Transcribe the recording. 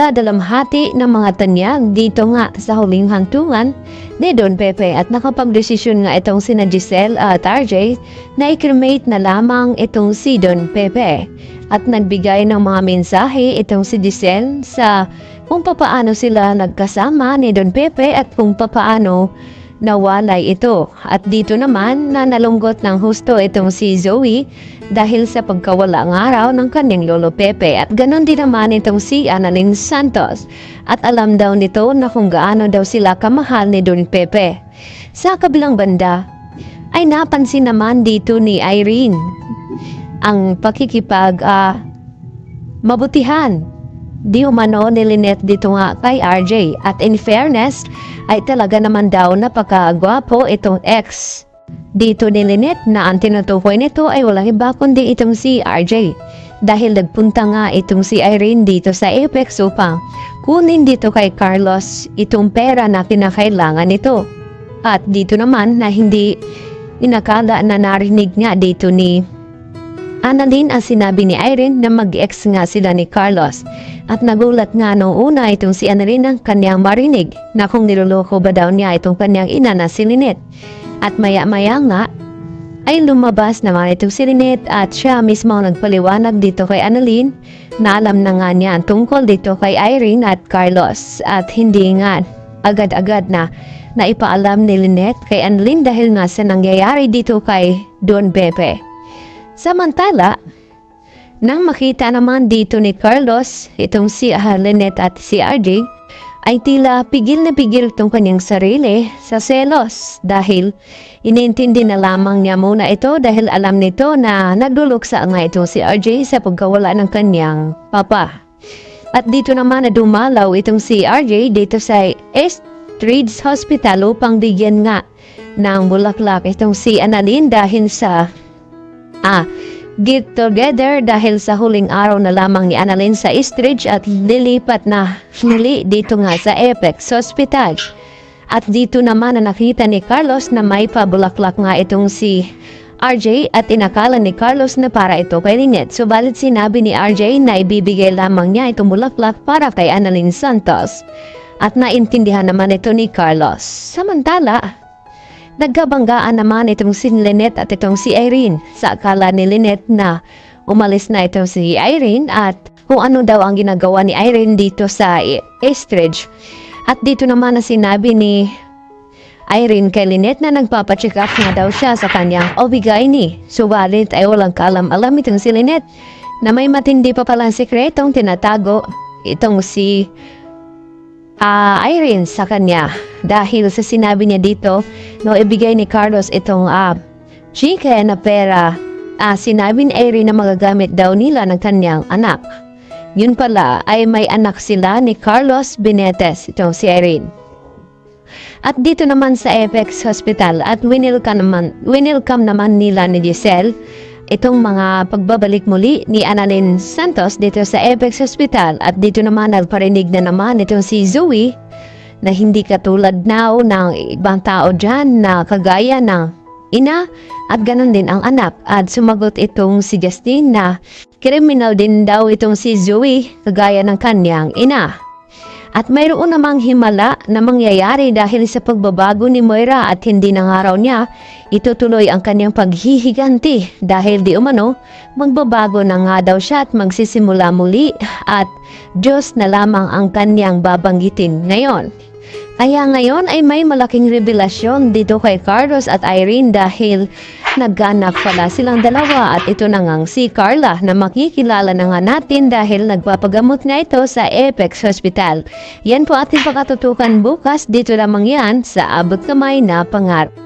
nagdadalamhati ng mga tanyag dito nga sa huling hantungan ni Don Pepe at nakapagdesisyon nga itong sina Giselle at RJ na i-cremate na lamang itong si Don Pepe at nagbigay ng mga mensahe itong si Giselle sa kung papaano sila nagkasama ni Don Pepe at kung papaano nawalay ito. At dito naman na nalunggot ng husto itong si Zoe dahil sa pagkawala ng araw ng kanyang lolo Pepe at ganon din naman itong si Annalyn Santos at alam daw nito na kung gaano daw sila kamahal ni Don Pepe. Sa kabilang banda ay napansin naman dito ni Irene ang pakikipag mabutihan di umano ni Lynette dito nga kay RJ at in fairness ay talaga naman daw napakagwapo itong ex dito ni Lynette na ang tinutukoy nito ay walang iba kundi itong si RJ dahil nagpunta nga itong si Irene dito sa Apex upang kunin dito kay Carlos itong pera na kinakailangan nito at dito naman na hindi inakala na narinig nga dito ni Annalyn ang sinabi ni Irene na mag-ex nga sila ni Carlos at nagulat nga noong una itong si Annalyn ang kanyang marinig na kung niloloko ba daw niya itong kanyang ina na si Lynette at maya-maya nga ay lumabas naman itong si Lynette at siya mismo ang nagpaliwanag dito kay Annalyn na alam na nga niya tungkol dito kay Irene at Carlos at hindi nga agad-agad na naipaalam ni Lynette kay Annalyn dahil nga sa nangyayari dito kay Don Pepe. Samantala, nang makita naman dito ni Carlos, itong si Lynette at si RJ, ay tila pigil na pigil itong kanyang sarili sa selos dahil inintindi na lamang niya muna ito dahil alam nito na nagduluksa nga itong si RJ sa pagkawala ng kanyang papa. At dito naman na dumalaw itong si RJ dito sa Eastridge Hospital upang bigyan nga ng bulaklak itong si Annalyn dahil sa get together dahil sa huling araw na lamang ni Annalyn sa Eastridge at lilipat na muli dito nga sa Apex Hospital. At dito naman na nakita ni Carlos na may pabulaklak nga itong si RJ at inakala ni Carlos na para ito kay Lynette. Subalit sinabi ni RJ na ibibigay lamang niya itong bulaklak para kay Annalyn Santos. At naintindihan naman ito ni Carlos. Samantala, nagkabanggaan naman itong si Lynette at itong si Irene sa akala ni Lynette na umalis na itong si Irene at kung ano daw ang ginagawa ni Irene dito sa Eastridge. At dito naman na sinabi ni Irene kay Lynette na nagpapacheck up nga daw siya sa kanyang OB-GYN. Subalit ay walang kaalam-alam itong si Lynette na may matindi pa palang sekretong tinatago itong si Irene sa kanya dahil sa sinabi niya dito no ibigay ni Carlos itong chike na pera sinabi ni Irene na magagamit daw nila ng kanyang anak. Yun pala ay may anak sila ni Carlos Benetes itong si Irene. At dito naman sa Apex Hospital at winelcome naman nila ni Giselle itong mga pagbabalik muli ni Annalyn Santos dito sa Apex Hospital at dito naman nagparinig na naman itong si Zoe na hindi katulad now ng ibang tao dyan na kagaya ng ina at ganon din ang anak at sumagot itong si Justine na kriminal din daw itong si Zoe kagaya ng kanyang ina. At mayroon namang himala na mangyayari dahil sa pagbabago ni Moira at hindi na nga raw niya itutuloy ang kanyang paghihiganti dahil di umano magbabago na nga daw siya at magsisimula muli at Diyos na lamang ang kanyang babanggitin ngayon. Kaya ngayon ay may malaking revelasyon dito kay Carlos at Irene dahil nagganap pala silang dalawa at ito na ngang si Carla na makikilala na nga natin dahil nagpapagamot nga ito sa Apex Hospital. Yan po ating pakatutukan bukas dito lamang yan sa Abot Kamay na Pangarap.